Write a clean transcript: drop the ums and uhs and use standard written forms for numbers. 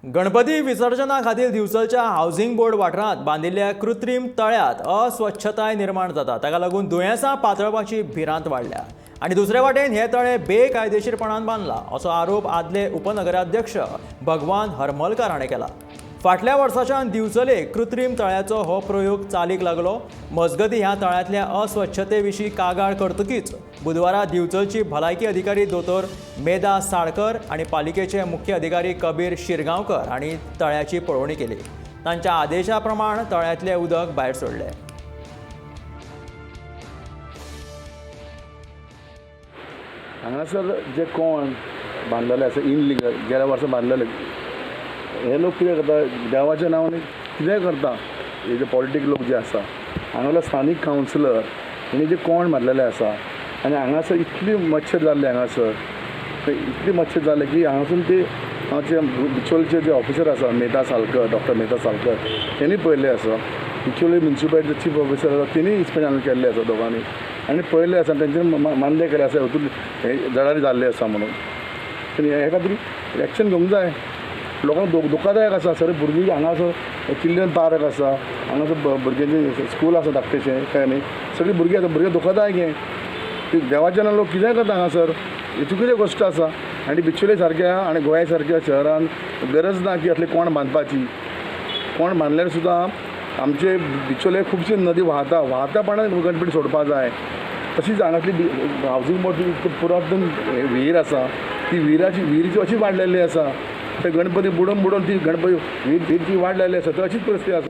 गणपती विसर्जना खातीर दिवचलच्या housing board वाठारांत बांदिल्ल्या कृत्रीम तळ्यात अस्वच्छताय निर्माण जाता। ताका लागून दुयेंसां पातळपाची भिरांत वाडल्या आनी दुसरे वाटेन हे तळे बेकायदेशीरपणान बांदला असो आरोप आदले उपनगराध्यक्ष भगवान हरमलकार हाणें केला। फाटल्या वर्साच्यान दिवचलेक कृत्रीम तळ्याचो हो प्रयोग चालीक लागलो। मजगतीं ह्या तळ्यांतल्या अस्वच्छते विशीं कागाळ करतकीच बुधवारा दिवचलची भलायकी अधिकारी दोतोर मेधा साळकर आनी पालिकेचे मुख्य अधिकारी कबीर शिरगांवकर हांणी तळ्याची पळोवणी केली। तांच्या आदेशा प्रमाण तळ्यांतलें उदक भायर सोडलें। हांगासर जे कोण बांदलेले आसा इनलिगल गेल्या वर्सा बांदलेले हे लोक कितें करता देवाच्या नांवान कितेंय करता। हे जे पॉलिटिकल लोक जे आसा हांगासर स्थानीक कावन्सिलर हेणी जे कोण बांदलेले आसा आनी हांगासर इतली मच्छर जाल्ले हांगासर इतली मच्छर जाल्ले की हांगासून ते हांगाचे बिचोलचे जे ऑफिसर आसा मेधा सालकर डॉक्टर मेधा सालकर तेणी पळयल्ले आसा। बिचोली म्युनिसिपालिटी चीफ ऑफिसर आसा तेणी इन्स्पेक्शन केल्ले आसा दोगांनी आनी पळयल्ले आसा तेंच्यांनी मान्य केले आसा हितून हे जडारी जाल्ले आसा म्हणून। आनी हे खातीर एक्शन घेवंक जाय। लोकांक धोकादायक आसा सर भुरगीं हांगासर चिल्ड्रन पार्क आसा हांगासर भुरग्यांचें स्कूल आसा धाकटेशें काय न्ही सगळीं भुरगीं आसा भुरगे धोकादायक हें देवाच्या लोक कितें करता हांगासर ही चुकीची गोश्ट आसा। आनी बिचोले सारक्या आनी गोंया सारक्या शहरान गरज ना की असले कोण बांदपाची। कोण बांदल्यार सुद्दां आमचे बिचोले खुबशी नदी व्हातापणान गणपती सोडपा जाय। तशीच हांगासली हावसिंग बोर्ड पुरातन विहीर आसा ती विहिरीची अशीच वाडलेली आसा। ते गणपती बुडोवन ती गणपती विहीर ती वाडलेली आसा तर अशीच परिस्थिती आसा।